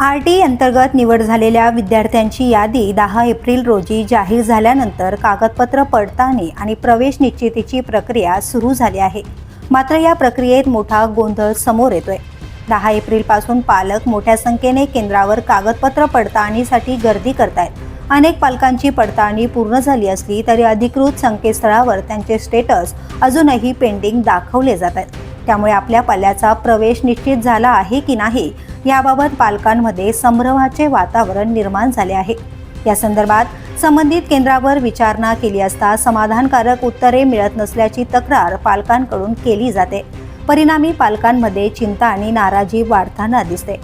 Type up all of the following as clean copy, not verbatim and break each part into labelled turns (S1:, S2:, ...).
S1: RT अंतर्गत निवड झालेल्या विद्यार्थ्यांची यादी 10 एप्रिल रोजी जाहीर झाल्यानंतर कागदपत्र पडताळणी आणि प्रवेश निश्चितीची प्रक्रिया सुरू झाली आहे. मात्र या प्रक्रियेत मोठा गोंधळ समोर येतोय. 10 एप्रिलपासून पालक मोठ्या संख्येने केंद्रावर कागदपत्र पडताळणीसाठी गर्दी करतायत. अनेक पालकांची पडताळणी पूर्ण झाली असली तरी अधिकृत संकेतस्थळावर त्यांचे स्टेटस अजूनही पेंडिंग दाखवले जात आहेत. त्यामुळे आपल्या पाल्याचा प्रवेश निश्चित झाला आहे की नाही याबाबत पालकांमध्ये संभ्रमाचे वातावरण निर्माण झाले आहे. या संदर्भात संबंधित केंद्रावर विचारणा केली असता समाधानकारक उत्तरे मिळत नसल्याची तक्रार पालकांकडून केली जाते. परिणामी पालकांमध्ये चिंता आणि नाराजी वाढताना दिसते.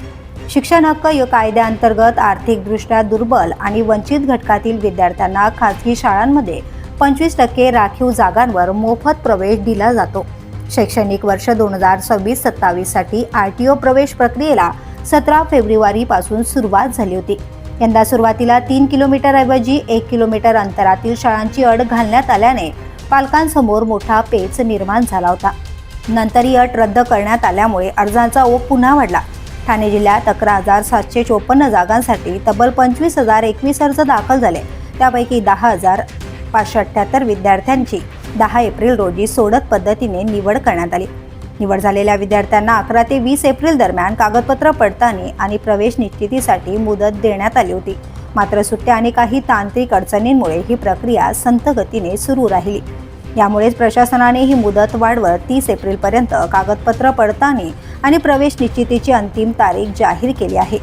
S1: शिक्षण हक्क कायद्याअंतर्गत आर्थिकदृष्ट्या दुर्बल आणि वंचित घटकातील विद्यार्थ्यांना खासगी शाळांमध्ये 25% राखीव जागांवर मोफत प्रवेश दिला जातो. शैक्षणिक वर्ष 2026-27 साठी आरटीओ प्रवेश प्रक्रियेला 17 फेब्रुवारीपासून सुरुवात झाली होती. यंदा सुरुवातीला 3 किलोमीटरऐवजी 1 किलोमीटर अंतरातील शाळांची अट घालण्यात आल्याने पालकांसमोर मोठा पेच निर्माण झाला होता. नंतर ही अट रद्द करण्यात आल्यामुळे अर्जांचा ओघ पुन्हा वाढला. ठाणे जिल्ह्यात 11,754 जागांसाठी तब्बल 25,021 अर्ज दाखल झाले. त्यापैकी 10,578 विद्यार्थ्यांची 10 एप्रिल रोजी सोडत पद्धतीने निवड करण्यात आली. निवड झालेल्या विद्यार्थ्यांना 11 ते 20 एप्रिल दरम्यान कागदपत्र पडताळणी आणि प्रवेश निश्चितीसाठी मुदत देण्यात आली होती. मात्र सुट्ट्या आणि काही तांत्रिक अडचणींमुळे ही प्रक्रिया संथ गतीने सुरू राहिली. यामुळेच प्रशासनाने ही मुदत वाढवत 30 एप्रिलपर्यंत कागदपत्र पडताळणी आणि प्रवेश निश्चितीची अंतिम तारीख जाहीर केली आहे.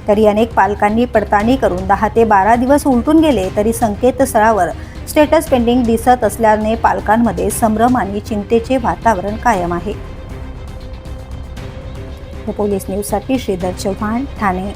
S1: तरी अनेक पालकांनी पडताळणी करून 10 ते 12 दिवस उलटून गेले तरी संकेतस्थळावर स्टेटस पेंडिंग दिसत असल्याने पालकांमध्ये संभ्रम आणि चिंतेचे वातावरण कायम आहे. पोलीस न्यूजसाठी श्रीधर चव्हाण, ठाणे.